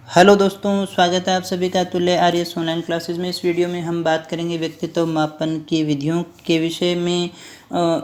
Hello दोस्तों, स्वागत है आप सभी का तुल्य आर्यस ऑनलाइन क्लासेस में। इस वीडियो में हम बात करेंगे व्यक्तित्व मापन की विधियों के विषय में।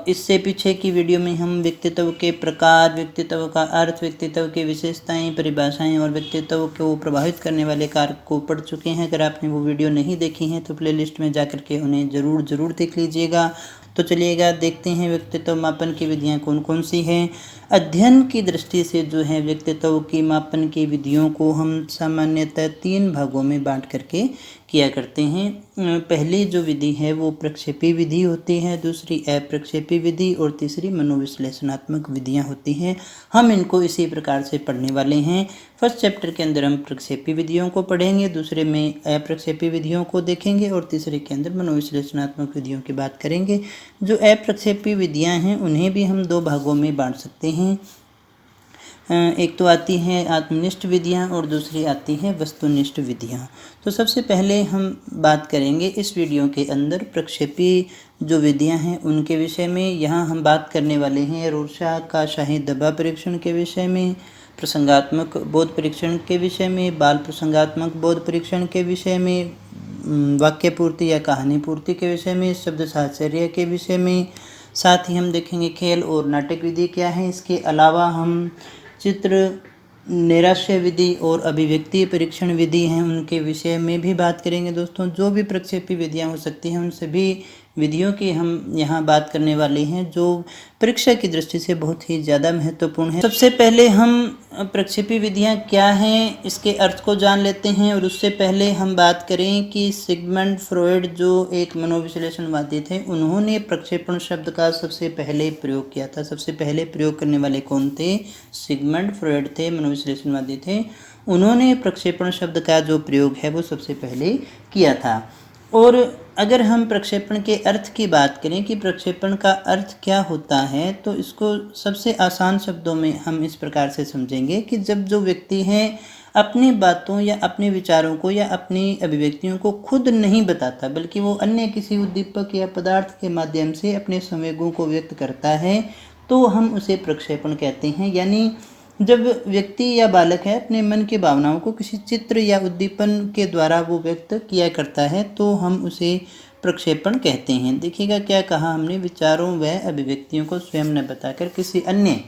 इससे पीछे की वीडियो में हम व्यक्तित्व के प्रकार, व्यक्तित्व का अर्थ, व्यक्तित्व की विशेषताएं, परिभाषाएं और व्यक्तित्व को प्रभावित करने वाले कारक को पढ़ चुके हैं। अगर आपने वो वीडियो नहीं देखी हैं तो प्लेलिस्ट में जाकर के उन्हें ज़रूर देख लीजिएगा। तो चलिएगा देखते हैं व्यक्तित्व मापन की विधियाँ कौन कौन सी हैं। अध्ययन की दृष्टि से जो है व्यक्तित्व की मापन की विधियों को हम सामान्यतः 3 भागों में बांट करके किया करते हैं। पहली जो विधि है वो प्रक्षेपी विधि होती है, दूसरी अप्रक्षेपी विधि और तीसरी मनोविश्लेषणात्मक विधियां होती हैं। हम इनको इसी प्रकार से पढ़ने वाले हैं। फर्स्ट चैप्टर के अंदर हम प्रक्षेपी विधियों को पढ़ेंगे, दूसरे में अप्रक्षेपी विधियों को देखेंगे और तीसरे के अंदर मनोविश्लेषणात्मक विधियों की बात करेंगे। जो अप्रक्षेपी विधियां हैं उन्हें भी हम 2 भागों में बांट सकते हैं। एक तो आती हैं आत्मनिष्ठ विधियां और दूसरी आती हैं वस्तुनिष्ठ विधियां। तो सबसे पहले हम बात करेंगे इस वीडियो के अंदर प्रक्षेपी जो विधियां हैं उनके विषय में। यहाँ हम बात करने वाले हैं रोरशाह का शाही दबाव परीक्षण के विषय में, प्रसंगात्मक बोध परीक्षण के विषय में, बाल प्रसंगात्मक बोध परीक्षण के विषय में, वाक्य पूर्ति या कहानी पूर्ति के विषय में, शब्द साहचर्य के विषय में। साथ ही हम देखेंगे खेल और नाटक विधि क्या है। इसके अलावा हम चित्र निराशय विधि और अभिव्यक्ति परीक्षण विधि हैं उनके विषय में भी बात करेंगे। दोस्तों, जो भी प्रक्षेपी विधियां हो सकती हैं उन सभी विधियों की हम यहाँ बात करने वाले हैं जो परीक्षा की दृष्टि से बहुत ही ज़्यादा महत्वपूर्ण है। सबसे पहले हम प्रक्षेपी विधियां क्या हैं इसके अर्थ को जान लेते हैं। और उससे पहले हम बात करें कि सिगमंड फ्रॉयड जो एक मनोविश्लेषणवादी थे, उन्होंने प्रक्षेपण शब्द का सबसे पहले प्रयोग किया था। सबसे पहले प्रयोग करने वाले कौन थे? सिगमंड फ्रॉयड थे, मनोविश्लेषणवादी थे। उन्होंने प्रक्षेपण शब्द का जो प्रयोग है वो सबसे पहले किया था। और अगर हम प्रक्षेपण के अर्थ की बात करें कि प्रक्षेपण का अर्थ क्या होता है, तो इसको सबसे आसान शब्दों में हम इस प्रकार से समझेंगे कि जब जो व्यक्ति है अपनी बातों या अपने विचारों को या अपनी अभिव्यक्तियों को खुद नहीं बताता, बल्कि वो अन्य किसी उद्दीपक या पदार्थ के माध्यम से अपने संवेगों को व्यक्त करता है, तो हम उसे प्रक्षेपण कहते हैं। यानी जब व्यक्ति या बालक है अपने मन की भावनाओं को किसी चित्र या उद्दीपन के द्वारा वो व्यक्त किया करता है, तो हम उसे प्रक्षेपण कहते हैं। देखिएगा क्या कहा हमने, विचारों व अभिव्यक्तियों को स्वयं न बताकर किसी अन्य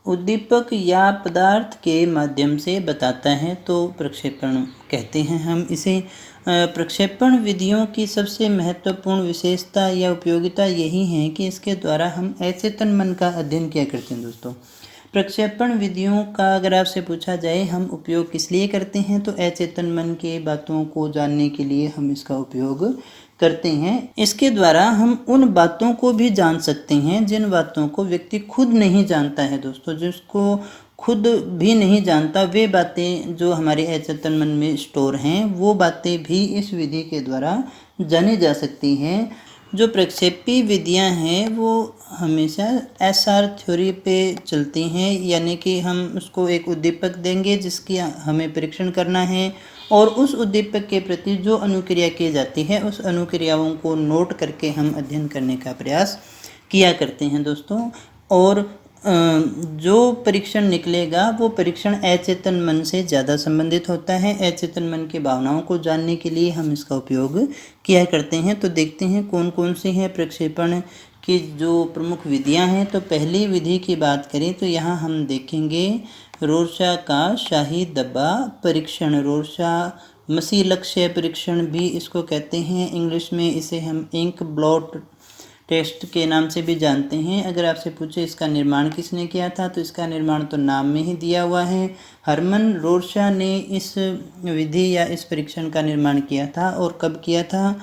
उद्दीपक या पदार्थ के माध्यम से बताता है तो प्रक्षेपण कहते हैं हम इसे। प्रक्षेपण विधियों की सबसे महत्वपूर्ण विशेषता या उपयोगिता यही है कि इसके द्वारा हम अचेतन मन का अध्ययन किया करते हैं। दोस्तों, प्रक्षेपण विधियों का अगर आपसे पूछा जाए हम उपयोग किस लिए करते हैं, तो अचेतन मन के बातों को जानने के लिए हम इसका उपयोग करते हैं। इसके द्वारा हम उन बातों को भी जान सकते हैं जिन बातों को व्यक्ति खुद नहीं जानता है। दोस्तों, जिसको खुद भी नहीं जानता, वे बातें जो हमारे अचेतन मन में स्टोर हैं वो बातें भी इस विधि के द्वारा जानी जा सकती हैं। जो प्रक्षेपी विधियां हैं वो हमेशा एसआर थ्योरी पे चलती हैं, यानी कि हम उसको एक उद्दीपक देंगे जिसकी हमें परीक्षण करना है और उस उद्दीपक के प्रति जो अनुक्रिया की जाती है उस अनुक्रियाओं को नोट करके हम अध्ययन करने का प्रयास किया करते हैं। दोस्तों, और जो परीक्षण निकलेगा वो परीक्षण अचेतन मन से ज़्यादा संबंधित होता है। अचेतन मन की भावनाओं को जानने के लिए हम इसका उपयोग किया करते हैं। तो देखते हैं कौन कौन सी हैं प्रक्षेपण की जो प्रमुख विधियां हैं। तो पहली विधि की बात करें तो यहाँ हम देखेंगे रोरशाह का शाही दब्बा परीक्षण। रोरशाह मसी लक्ष्य परीक्षण भी इसको कहते हैं। इंग्लिश में इसे हम इंक ब्लॉट टेस्ट के नाम से भी जानते हैं। अगर आपसे पूछे इसका निर्माण किसने किया था, तो इसका निर्माण तो नाम में ही दिया हुआ है। हरमन रोरशाह ने इस विधि या इस परीक्षण का निर्माण किया था। और कब किया था,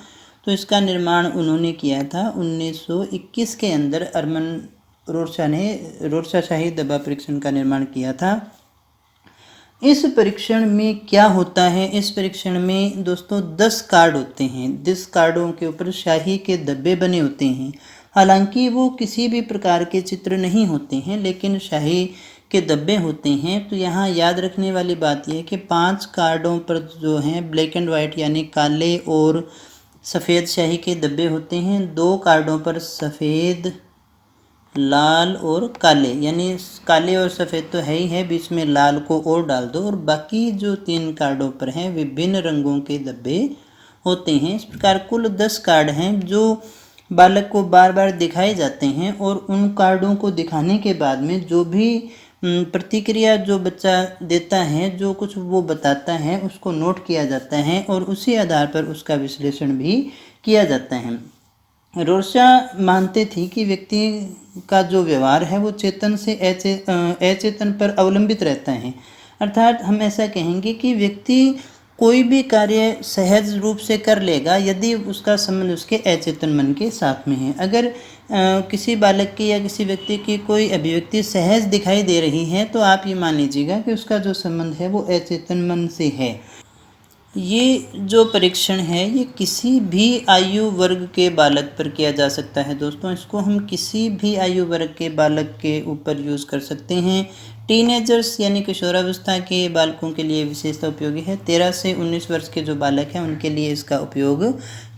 तो इसका निर्माण उन्होंने किया था 1921 के अंदर। हरमन रोरशाह ने रोरशाह शाही दब्बा परीक्षण का निर्माण किया था। इस परीक्षण में क्या होता है, इस परीक्षण में दोस्तों 10 कार्ड होते हैं। 10 कार्डों के ऊपर शाही के धब्बे बने होते हैं। हालांकि वो किसी भी प्रकार के चित्र नहीं होते हैं, लेकिन शाही के धब्बे होते हैं। तो यहाँ याद रखने वाली बात यह है कि 5 कार्डों पर जो हैं ब्लैक एंड वाइट यानी काले और सफ़ेद शाही के धब्बे होते हैं। 2 कार्डों पर सफ़ेद लाल और काले, यानी काले और सफ़ेद तो है ही है, बीच में लाल को और डाल दो, और बाकी जो 3 कार्डों पर हैं विभिन्न रंगों के धब्बे होते हैं। इस प्रकार कुल 10 कार्ड हैं जो बालक को बार बार दिखाए जाते हैं, और उन कार्डों को दिखाने के बाद में जो भी प्रतिक्रिया जो बच्चा देता है, जो कुछ वो बताता है, उसको नोट किया जाता है और उसी आधार पर उसका विश्लेषण भी किया जाता है। रोर्शा मानते थे कि व्यक्ति का जो व्यवहार है वो चेतन से अचेतन पर अवलंबित रहता है। अर्थात हम ऐसा कहेंगे कि व्यक्ति कोई भी कार्य सहज रूप से कर लेगा यदि उसका संबंध उसके अचेतन मन के साथ में है। अगर किसी बालक की या किसी व्यक्ति की कोई अभिव्यक्ति सहज दिखाई दे रही है तो आप ये मान लीजिएगा कि उसका जो संबंध है वो अचेतन मन से है। ये जो परीक्षण है ये किसी भी आयु वर्ग के बालक पर किया जा सकता है दोस्तों। इसको हम किसी भी आयु वर्ग के बालक के ऊपर यूज़ कर सकते हैं। टीनेजर्स यानी किशोरावस्था के बालकों के लिए विशेषता उपयोगी है। 13 से 19 वर्ष के जो बालक हैं उनके लिए इसका उपयोग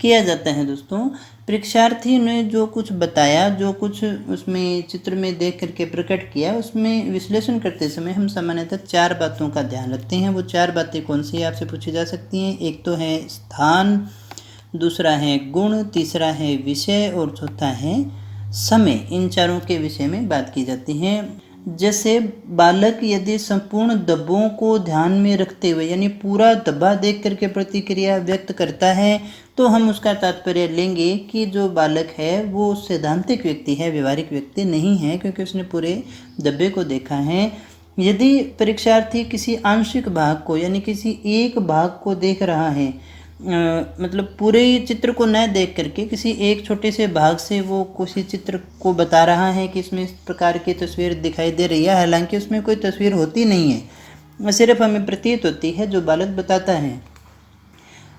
किया जाता है दोस्तों। परीक्षार्थी ने जो कुछ बताया, जो कुछ उसमें चित्र में देख करके प्रकट किया, उसमें विश्लेषण करते समय हम सामान्यतः 4 बातों का ध्यान रखते हैं। वो 4 बातें कौन सी आपसे पूछी जा सकती हैं? एक तो है स्थान, दूसरा है गुण, तीसरा है विषय और चौथा है समय। इन चारों के विषय में बात की जाती है। जैसे बालक यदि संपूर्ण दब्बों को ध्यान में रखते हुए यानी पूरा दब्बा देख करके प्रतिक्रिया व्यक्त करता है तो हम उसका तात्पर्य लेंगे कि जो बालक है वो सैद्धांतिक व्यक्ति है, व्यवहारिक व्यक्ति नहीं है, क्योंकि उसने पूरे दब्बे को देखा है। यदि परीक्षार्थी किसी आंशिक भाग को यानी किसी एक भाग को देख रहा है, मतलब पूरे चित्र को न देख करके किसी एक छोटे से भाग से वो किसी चित्र को बता रहा है कि इसमें इस प्रकार की तस्वीर दिखाई दे रही है, हालांकि उसमें कोई तस्वीर होती नहीं है, सिर्फ हमें प्रतीत होती है जो बालक बताता है।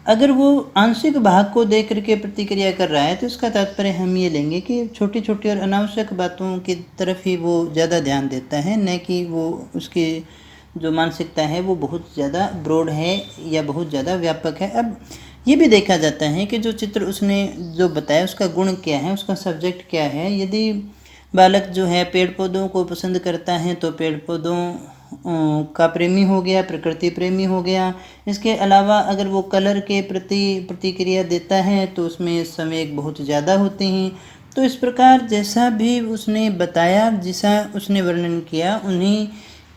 अगर वो आंशिक भाग को देख करके प्रतिक्रिया कर रहा है तो इसका तात्पर्य हम ये लेंगे कि छोटी छोटी और अनावश्यक बातों की तरफ ही वो ज़्यादा ध्यान देता है, न कि वो उसकी जो मानसिकता है वो बहुत ज़्यादा ब्रॉड है या बहुत ज़्यादा व्यापक है। अब ये भी देखा जाता है कि जो चित्र उसने जो बताया उसका गुण क्या है, उसका सब्जेक्ट क्या है। यदि बालक जो है पेड़ पौधों को पसंद करता है तो पेड़ पौधों का प्रेमी हो गया, प्रकृति प्रेमी हो गया। इसके अलावा अगर वो कलर के प्रति प्रतिक्रिया देता है तो उसमें संवेग बहुत ज़्यादा होते हैं। तो इस प्रकार जैसा भी उसने बताया, जैसा उसने वर्णन किया, उन्हीं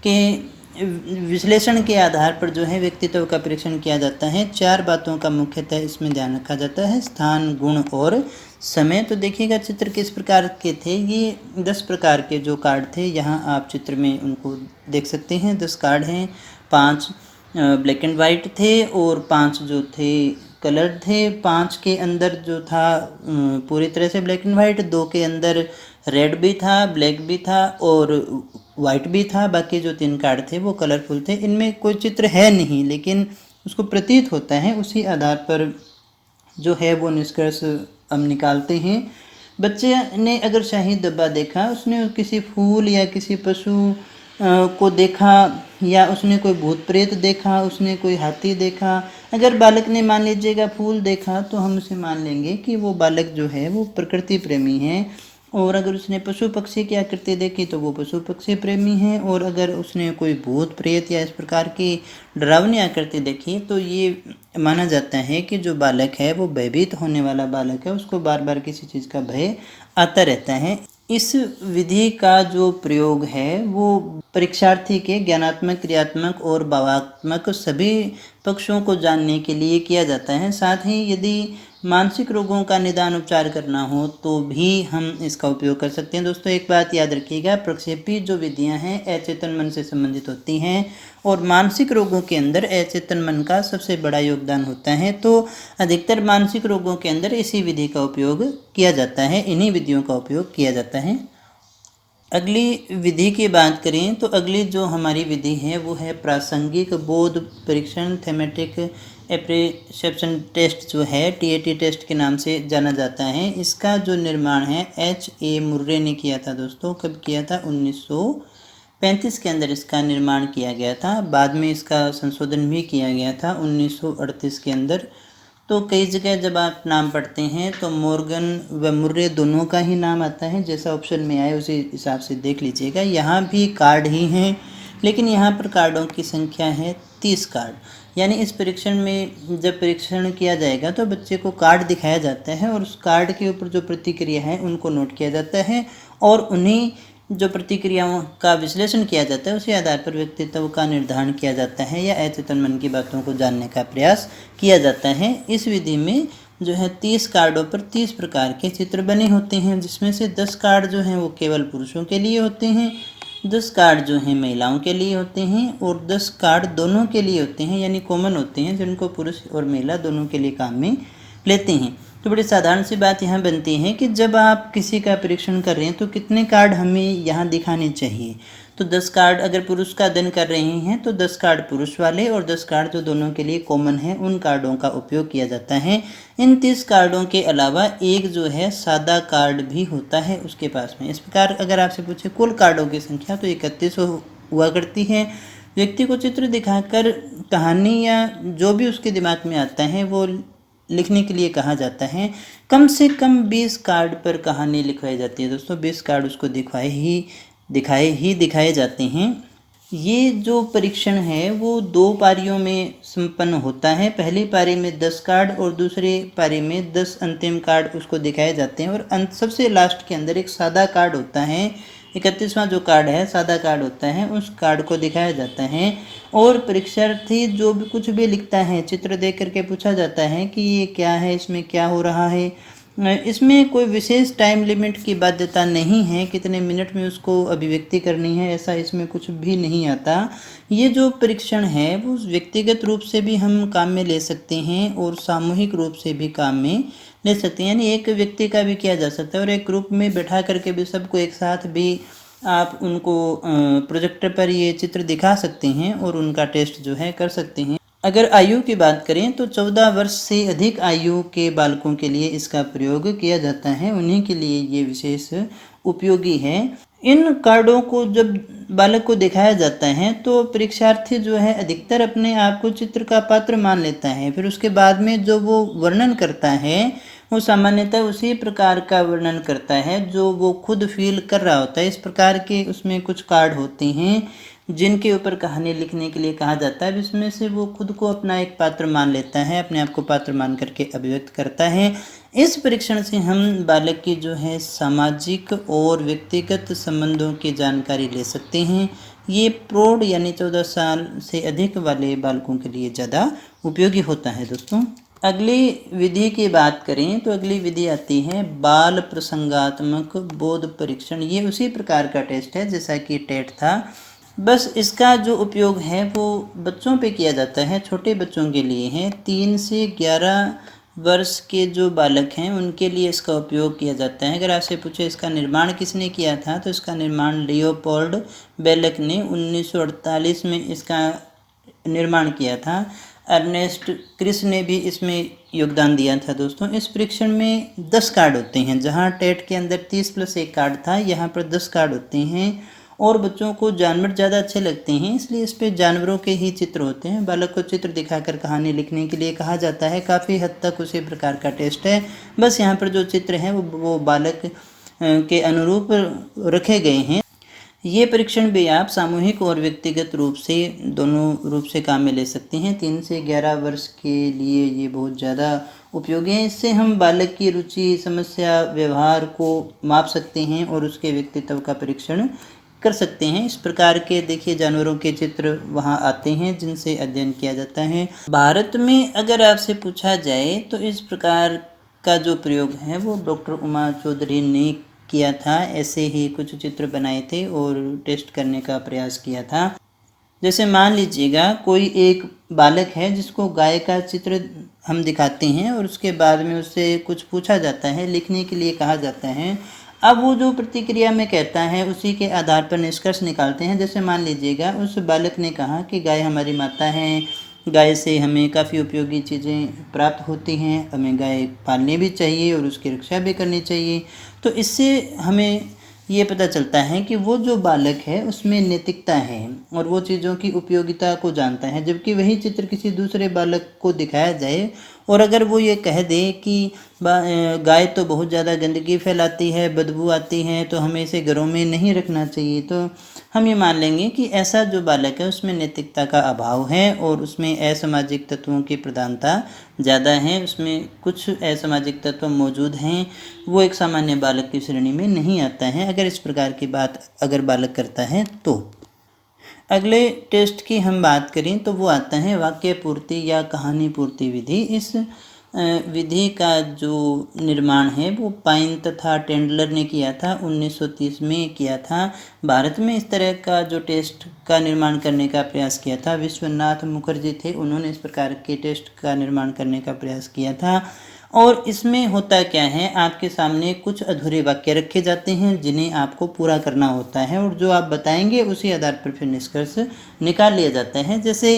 के विश्लेषण के आधार पर जो है व्यक्तित्व का परीक्षण किया जाता है। 4 बातों का मुख्यतः इसमें ध्यान रखा जाता है, स्थान, गुण और समय। तो देखिएगा चित्र किस प्रकार के थे। ये 10 प्रकार के जो कार्ड थे, यहाँ आप चित्र में उनको देख सकते हैं। 10 कार्ड हैं, 5 ब्लैक एंड वाइट थे और 5 जो थे कलर थे। 5 के अंदर जो था पूरी तरह से ब्लैक एंड वाइट, 2 के अंदर रेड भी था, ब्लैक भी था और वाइट भी था। बाकी जो 3 कार्ड थे वो कलरफुल थे। इनमें कोई चित्र है नहीं लेकिन उसको प्रतीत होता है, उसी आधार पर जो है वो निष्कर्ष हम निकालते हैं। बच्चे ने अगर शाही डब्बा देखा, उसने किसी फूल या किसी पशु को देखा, या उसने कोई भूत प्रेत देखा, उसने कोई हाथी देखा। अगर बालक ने मान लीजिएगा फूल देखा तो हम उसे मान लेंगे कि वो बालक जो है वो प्रकृति प्रेमी है। और अगर उसने पशु पक्षी की आकृति देखी तो वो पशु पक्षी प्रेमी है। और अगर उसने कोई भूत प्रेत या इस प्रकार की डरावनी आकृति देखी तो ये माना जाता है कि जो बालक है वो भयभीत होने वाला बालक है, उसको बार बार किसी चीज़ का भय आता रहता है। इस विधि का जो प्रयोग है वो परीक्षार्थी के ज्ञानात्मक, क्रियात्मक और भावात्मक सभी पक्षों को जानने के लिए किया जाता है। साथ ही यदि मानसिक रोगों का निदान उपचार करना हो तो भी हम इसका उपयोग कर सकते हैं। दोस्तों एक बात याद रखिएगा, प्रक्षेपी जो विधियां हैं अचेतन मन से संबंधित होती हैं और मानसिक रोगों के अंदर अचेतन मन का सबसे बड़ा योगदान होता है। तो अधिकतर मानसिक रोगों के अंदर इसी विधि का उपयोग किया जाता है, इन्हीं विधियों का उपयोग किया जाता है। अगली विधि की बात करें तो अगली जो हमारी विधि है वो है प्रासंगिक बोध परीक्षण, थेमेटिक एप्रिसेप्शन टेस्ट जो है TAT टेस्ट के नाम से जाना जाता है। इसका जो निर्माण है H.A. मुर्रे ने किया था दोस्तों। कब किया था? 1935 के अंदर इसका निर्माण किया गया था। बाद में इसका संशोधन भी किया गया था 1938 के अंदर। तो कई जगह जब आप नाम पढ़ते हैं तो मॉर्गन व मुर्रे दोनों का ही नाम आता है, जैसा ऑप्शन में आए उसी हिसाब से देख लीजिएगा। यहाँ भी कार्ड ही हैं, लेकिन यहाँ पर कार्डों की संख्या है 30 कार्ड। यानी इस परीक्षण में जब परीक्षण किया जाएगा तो बच्चे को कार्ड दिखाया जाता है और उस कार्ड के ऊपर जो प्रतिक्रिया है उनको नोट किया जाता है और उन्हीं जो प्रतिक्रियाओं का विश्लेषण किया जाता है उसी आधार पर व्यक्तित्व का निर्धारण किया जाता है या अचेतन मन की बातों को जानने का प्रयास किया जाता है। इस विधि में जो है 30 कार्डों पर 30 प्रकार के चित्र बने होते हैं, जिसमें से 10 कार्ड जो हैं वो केवल पुरुषों के लिए होते हैं, 10 कार्ड जो हैं महिलाओं के लिए होते हैं और 10 कार्ड दोनों के लिए होते हैं, यानी कॉमन होते हैं, जिनको पुरुष और महिला दोनों के लिए काम में लेते हैं। तो बड़ी साधारण सी बात यहाँ बनती है कि जब आप किसी का परीक्षण कर रहे हैं तो कितने कार्ड हमें यहाँ दिखाने चाहिए। तो 10 कार्ड अगर पुरुष का अध्ययन कर रहे हैं तो 10 कार्ड पुरुष वाले और 10 कार्ड जो दोनों के लिए कॉमन है उन कार्डों का उपयोग किया जाता है। इन 30 कार्डों के अलावा एक जो है सादा कार्ड भी होता है उसके पास में। इस प्रकार अगर आपसे पूछे कुल कार्डों की संख्या तो 31 हुआ करती है। व्यक्ति को चित्र दिखाकर कहानी या जो भी उसके दिमाग में आता है वो लिखने के लिए कहा जाता है। कम से कम 20 कार्ड पर कहानी लिखवाई जाती है दोस्तों। 20 कार्ड उसको दिखाए जाते हैं। ये जो परीक्षण है वो 2 पारियों में संपन्न होता है। पहली पारी में 10 कार्ड और दूसरी पारी में 10 अंतिम कार्ड उसको दिखाए जाते हैं और सबसे लास्ट के अंदर एक सादा कार्ड होता है। 31वां जो कार्ड है सादा कार्ड होता है, उस कार्ड को दिखाया जाता है और परीक्षार्थी जो भी कुछ भी लिखता है चित्र देख करके पूछा जाता है कि ये क्या है, इसमें क्या हो रहा है। इसमें कोई विशेष टाइम लिमिट की बाध्यता नहीं है, कितने मिनट में उसको अभिव्यक्ति करनी है ऐसा इसमें कुछ भी नहीं आता। ये जो परीक्षण है वो व्यक्तिगत रूप से भी हम काम में ले सकते हैं और सामूहिक रूप से भी काम में ले सकते हैं, यानी एक व्यक्ति का भी किया जा सकता है और एक ग्रुप में बैठा करके भी सबको एक साथ भी आप उनको प्रोजेक्टर पर ये चित्र दिखा सकते हैं और उनका टेस्ट जो है कर सकते हैं। अगर आयु की बात करें तो 14 वर्ष से अधिक आयु के बालकों के लिए इसका प्रयोग किया जाता है, उन्हीं के लिए ये विशेष उपयोगी है। इन कार्डों को जब बालक को दिखाया जाता है तो परीक्षार्थी जो है अधिकतर अपने आप को चित्र का पात्र मान लेता है। फिर उसके बाद में जो वो वर्णन करता है वो सामान्यतः उसी प्रकार का वर्णन करता है जो वो खुद फील कर रहा होता है। इस प्रकार के उसमें कुछ कार्ड होते हैं जिनके ऊपर कहानी लिखने के लिए कहा जाता है, जिसमें से वो खुद को अपना एक पात्र मान लेता है, अपने आप को पात्र मान करके अभिव्यक्त करता है। इस परीक्षण से हम बालक की जो है सामाजिक और व्यक्तिगत संबंधों की जानकारी ले सकते हैं। ये प्रौढ़ यानी 14 साल से अधिक वाले बालकों के लिए ज़्यादा उपयोगी होता है दोस्तों। अगली विधि की बात करें तो अगली विधि आती है बाल प्रसंगात्मक बोध परीक्षण। ये उसी प्रकार का टेस्ट है जैसा कि टेट था, बस इसका जो उपयोग है वो बच्चों पे किया जाता है, छोटे बच्चों के लिए है। 3 से 11 वर्ष के जो बालक हैं उनके लिए इसका उपयोग किया जाता है। अगर आपसे पूछे इसका निर्माण किसने किया था तो इसका निर्माण लियोपोल्ड बेलक ने 1948 में इसका निर्माण किया था। अर्नेस्ट क्रिस ने भी इसमें योगदान दिया था दोस्तों। इस परीक्षण में 10 कार्ड होते हैं, जहां टेट के अंदर 30 + 1 कार्ड था, यहाँ पर 10 कार्ड होते हैं और बच्चों को जानवर ज़्यादा अच्छे लगते हैं इसलिए इस पर जानवरों के ही चित्र होते हैं। बालक को चित्र दिखाकर कहानी लिखने के लिए कहा जाता है। काफ़ी हद तक उसी प्रकार का टेस्ट है, बस यहाँ पर जो चित्र हैं वो बालक के अनुरूप रखे गए हैं। ये परीक्षण भी आप सामूहिक और व्यक्तिगत रूप से दोनों रूप से काम में ले सकते हैं। 3 से 11 वर्ष के लिए ये बहुत ज़्यादा उपयोगी है। इससे हम बालक की रुचि, समस्या, व्यवहार को माप सकते हैं और उसके व्यक्तित्व का परीक्षण कर सकते हैं। इस प्रकार के देखिए जानवरों के चित्र वहाँ आते हैं जिनसे अध्ययन किया जाता है। भारत में अगर आपसे पूछा जाए तो इस प्रकार का जो प्रयोग है वो डॉक्टर उमा चौधरी ने किया था। ऐसे ही कुछ चित्र बनाए थे और टेस्ट करने का प्रयास किया था। जैसे मान लीजिएगा कोई एक बालक है जिसको गाय का चित्र हम दिखाते हैं और उसके बाद में उससे कुछ पूछा जाता है, लिखने के लिए कहा जाता है। अब वो जो प्रतिक्रिया में कहता है उसी के आधार पर निष्कर्ष निकालते हैं। जैसे मान लीजिएगा उस बालक ने कहा कि गाय हमारी माता है, गाय से हमें काफ़ी उपयोगी चीज़ें प्राप्त होती हैं, हमें गाय पालनी भी चाहिए और उसकी रक्षा भी करनी चाहिए। तो इससे हमें ये पता चलता है कि वो जो बालक है उसमें नैतिकता है और वो चीज़ों की उपयोगिता को जानता है। जबकि वही चित्र किसी दूसरे बालक को दिखाया जाए और अगर वो ये कह दे कि गाय तो बहुत ज़्यादा गंदगी फैलाती है, बदबू आती है, तो हमें इसे घरों में नहीं रखना चाहिए, तो हम ये मान लेंगे कि ऐसा जो बालक है उसमें नैतिकता का अभाव है और उसमें असामाजिक तत्वों की प्रधानता ज़्यादा है, उसमें कुछ असामाजिक तत्व मौजूद हैं, वो एक सामान्य बालक की श्रेणी में नहीं आता है। अगर इस प्रकार की बात अगर बालक करता है तो अगले टेस्ट की हम बात करें तो वो आता है वाक्य पूर्ति या कहानी पूर्ति विधि। इस विधि का जो निर्माण है वो पाइन तथा टेंडलर ने किया था, 1930 में किया था। भारत में इस तरह का जो टेस्ट का निर्माण करने का प्रयास किया था विश्वनाथ मुखर्जी थे, उन्होंने इस प्रकार के टेस्ट का निर्माण करने का प्रयास किया था। और इसमें होता क्या है, आपके सामने कुछ अधूरे वाक्य रखे जाते हैं जिन्हें आपको पूरा करना होता है और जो आप बताएंगे उसी आधार पर फिर निष्कर्ष निकाल लिया जाता है। जैसे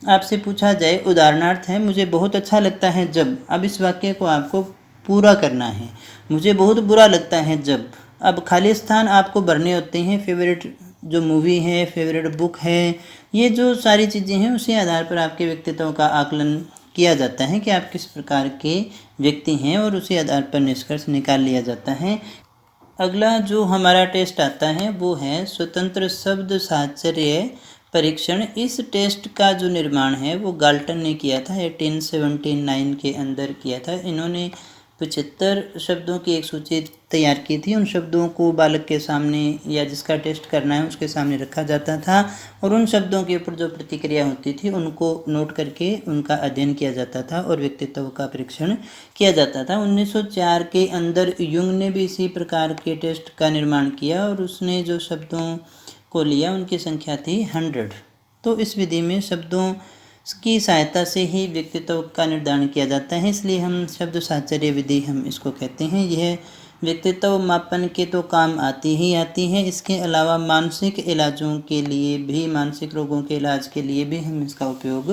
आपसे पूछा जाए, उदाहरणार्थ है, मुझे बहुत अच्छा लगता है जब, अब इस वाक्य को आपको पूरा करना है। मुझे बहुत बुरा लगता है जब, अब खाली स्थान आपको भरने होते हैं। फेवरेट जो मूवी है, फेवरेट बुक है, ये जो सारी चीज़ें हैं उसी आधार पर आपके व्यक्तित्व का आकलन किया जाता है कि आप किस प्रकार के व्यक्ति हैं और उसी आधार पर निष्कर्ष निकाल लिया जाता है। अगला जो हमारा टेस्ट आता है वो है स्वतंत्र शब्द साहचर्य परीक्षण। इस टेस्ट का जो निर्माण है वो गाल्टन ने किया था, 1879 के अंदर किया था। इन्होंने 75 शब्दों की एक सूची तैयार की थी। उन शब्दों को बालक के सामने या जिसका टेस्ट करना है उसके सामने रखा जाता था और उन शब्दों के ऊपर जो प्रतिक्रिया होती थी उनको नोट करके उनका अध्ययन किया जाता था और व्यक्तित्व का परीक्षण किया जाता था। 1904 के अंदर युंग ने भी इसी प्रकार के टेस्ट का निर्माण किया और उसने जो शब्दों को लिया उनकी संख्या थी 100। तो इस विधि में शब्दों की सहायता से ही व्यक्तित्व का निर्धारण किया जाता है, इसलिए हम शब्द साहचर्य विधि हम इसको कहते हैं। यह व्यक्तित्व मापन के तो काम आती ही आती है, इसके अलावा मानसिक इलाजों के लिए भी, मानसिक रोगों के इलाज के लिए भी हम इसका उपयोग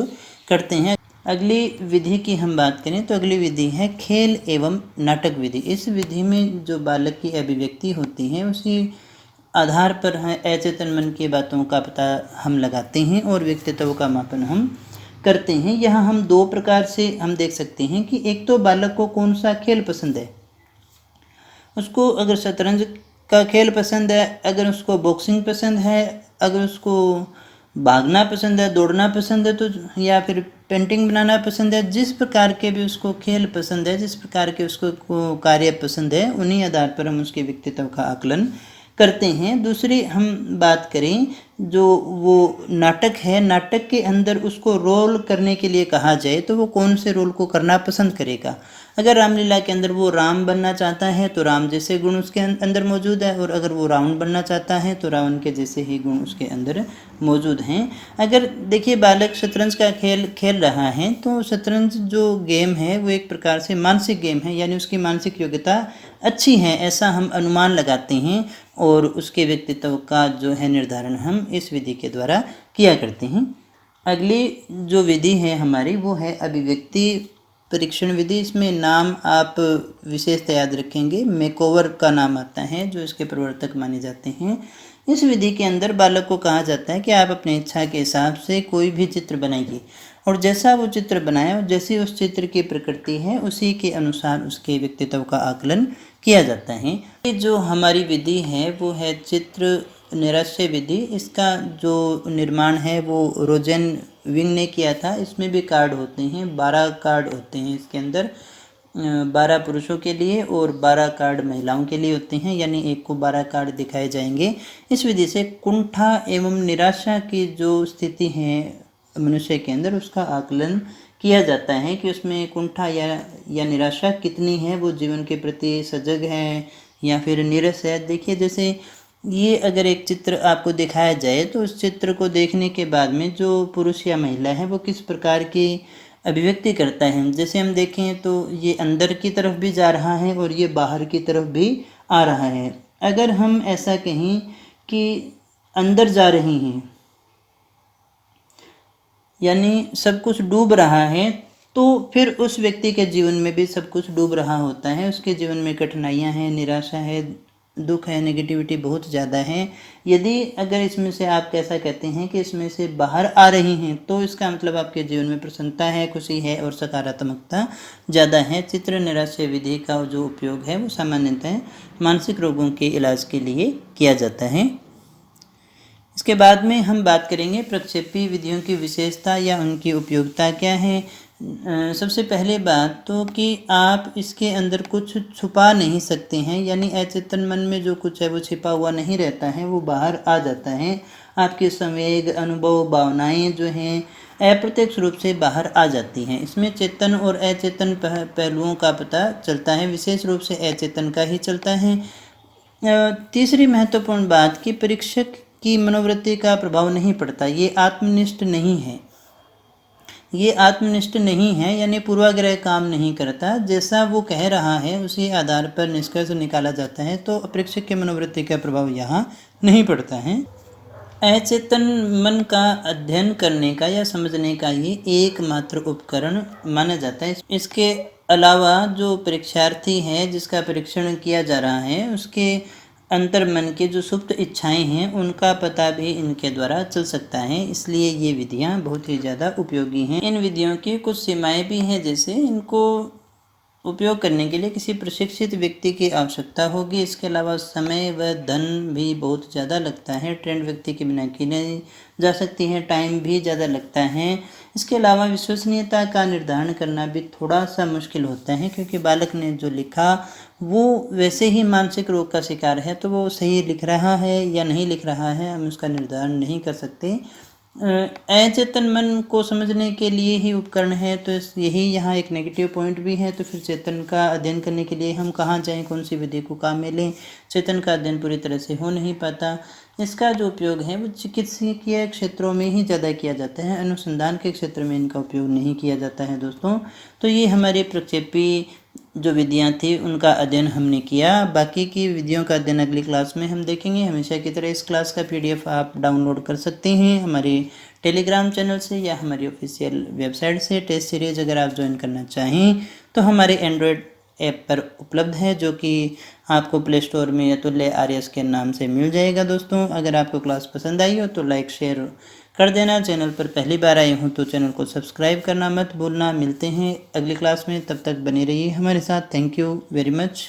करते हैं। अगली विधि की हम बात करें तो अगली विधि है खेल एवं नाटक विधि। इस विधि में जो बालक की अभिव्यक्ति होती है उसी आधार पर अचेतन मन की बातों का पता हम लगाते हैं और व्यक्तित्व का मापन हम करते हैं। यहाँ हम दो प्रकार से हम देख सकते हैं कि एक तो बालक को कौन सा खेल पसंद है, उसको अगर शतरंज का खेल पसंद है, अगर उसको बॉक्सिंग पसंद है, अगर उसको भागना पसंद है, दौड़ना पसंद है, तो या फिर पेंटिंग बनाना पसंद है, जिस प्रकार के भी उसको खेल पसंद है, जिस प्रकार के उसको कार्य पसंद है, उन्हीं आधार पर हम उसके व्यक्तित्व का आकलन करते हैं। दूसरी हम बात करें जो वो नाटक है, नाटक के अंदर उसको रोल करने के लिए कहा जाए तो वो कौन से रोल को करना पसंद करेगा। अगर रामलीला के अंदर वो राम बनना चाहता है तो राम जैसे गुण उसके अंदर मौजूद है, और अगर वो रावण बनना चाहता है तो रावण के जैसे ही गुण उसके अंदर मौजूद हैं। अगर देखिए बालक शतरंज का खेल खेल रहा है तो शतरंज जो गेम है वो एक प्रकार से मानसिक गेम है, यानी उसकी मानसिक योग्यता अच्छी है ऐसा हम अनुमान लगाते हैं और उसके व्यक्तित्व का जो है निर्धारण हम इस विधि के द्वारा किया करते हैं। अगली जो विधि है हमारी वो है अभिव्यक्ति परीक्षण विधि। इसमें नाम आप विशेषता याद रखेंगे, मेकोवर का नाम आता है जो इसके प्रवर्तक माने जाते हैं। इस विधि के अंदर बालक को कहा जाता है कि आप अपनी इच्छा के हिसाब से कोई भी चित्र बनाइए और जैसा वो चित्र बनाए और जैसी उस चित्र की प्रकृति है उसी के अनुसार उसके व्यक्तित्व का आकलन किया जाता है। ये जो हमारी विधि है वो है चित्र निरस्य विधि। इसका जो निर्माण है वो रोजेन विंग ने किया था। इसमें भी कार्ड होते हैं, 12 कार्ड होते हैं इसके अंदर, 12 पुरुषों के लिए और 12 कार्ड महिलाओं के लिए होते हैं, यानी एक को 12 कार्ड दिखाए जाएंगे। इस विधि से कुंठा एवं निराशा की जो स्थिति है मनुष्य के अंदर उसका आकलन किया जाता है कि उसमें कुंठा या निराशा कितनी है, वो जीवन के प्रति सजग है या फिर नीरस है। देखिए जैसे ये अगर एक चित्र आपको दिखाया जाए तो उस चित्र को देखने के बाद में जो पुरुष या महिला है वो किस प्रकार की अभिव्यक्ति करता है। जैसे हम देखें तो ये अंदर की तरफ भी जा रहा है और ये बाहर की तरफ भी आ रहा है। अगर हम ऐसा कहें कि अंदर जा रही हैं यानी सब कुछ डूब रहा है, तो फिर उस व्यक्ति के जीवन में भी सब कुछ डूब रहा होता है। उसके जीवन में कठिनाइयाँ हैं, निराशा है, दुख है, नेगेटिविटी बहुत ज़्यादा है। यदि अगर इसमें से आप कैसा कहते हैं कि इसमें से बाहर आ रही हैं, तो इसका मतलब आपके जीवन में प्रसन्नता है, खुशी है और सकारात्मकता ज़्यादा है। चित्र निराशय विधि का जो उपयोग है वो सामान्यतः मानसिक रोगों के इलाज के लिए किया जाता है। इसके बाद में हम बात करेंगे प्रक्षेपी विधियों की विशेषता या उनकी उपयोगिता क्या है। सबसे पहले बात तो कि आप इसके अंदर कुछ छुपा नहीं सकते हैं, यानी अचेतन मन में जो कुछ है वो छिपा हुआ नहीं रहता है, वो बाहर आ जाता है। आपके संवेग, अनुभव, भावनाएं जो हैं अप्रत्यक्ष रूप से बाहर आ जाती हैं। इसमें चेतन और अचेतन पहलुओं का पता चलता है, विशेष रूप से अचेतन का ही चलता है। तीसरी महत्वपूर्ण बात कि परीक्षक की मनोवृत्ति का प्रभाव नहीं पड़ता, ये आत्मनिष्ठ नहीं है, यानी पूर्वाग्रह काम नहीं करता। जैसा वो कह रहा है उसी आधार पर निष्कर्ष निकाला जाता है, तो परीक्षक के मनोवृत्ति का प्रभाव यहाँ नहीं पड़ता है। अचेतन मन का अध्ययन करने का या समझने का ये एकमात्र उपकरण माना जाता है। इसके अलावा जो परीक्षार्थी है जिसका परीक्षण किया जा रहा है, उसके अंतर्मन के जो सुप्त इच्छाएं हैं उनका पता भी इनके द्वारा चल सकता है। इसलिए ये विधियां बहुत ही ज़्यादा उपयोगी हैं। इन विधियों की कुछ सीमाएं भी हैं, जैसे इनको उपयोग करने के लिए किसी प्रशिक्षित व्यक्ति की आवश्यकता होगी। इसके अलावा समय व धन भी बहुत ज़्यादा लगता है, ट्रेंड व्यक्ति के बिना की नहीं जा सकती है, टाइम भी ज़्यादा लगता है। इसके अलावा विश्वसनीयता का निर्धारण करना भी थोड़ा सा मुश्किल होता है, क्योंकि बालक ने जो लिखा वो वैसे ही मानसिक रोग का शिकार है, तो वो सही लिख रहा है या नहीं लिख रहा है हम उसका निर्धारण नहीं कर सकते। अचेतन मन को समझने के लिए ही उपकरण है, तो यही यहाँ एक नेगेटिव पॉइंट भी है। तो फिर चेतन का अध्ययन करने के लिए हम कहाँ जाएं, कौन सी विधि को काम में लें? चेतन का अध्ययन पूरी तरह से हो नहीं पाता। इसका जो उपयोग है वो चिकित्सकीय क्षेत्रों में ही ज़्यादा किया जाता है, अनुसंधान के क्षेत्र में इनका उपयोग नहीं किया जाता है दोस्तों। तो ये हमारी प्रक्षेपी जो विधियां थी उनका अध्ययन हमने किया। बाकी की विधियों का अध्ययन अगली क्लास में हम देखेंगे। हमेशा की तरह इस क्लास का PDF आप डाउनलोड कर सकते हैं हमारे टेलीग्राम चैनल से या हमारी ऑफिशियल वेबसाइट से। टेस्ट सीरीज अगर आप ज्वाइन करना चाहें तो हमारे एंड्रॉयड ऐप पर उपलब्ध है, जो कि आपको प्ले स्टोर में अतुल्य आर्यस के नाम से मिल जाएगा। दोस्तों अगर आपको क्लास पसंद आई हो तो लाइक शेयर कर देना। चैनल पर पहली बार आए हो तो चैनल को सब्सक्राइब करना मत भूलना। मिलते हैं अगली क्लास में, तब तक बने रहिए हमारे साथ। Thank you very much.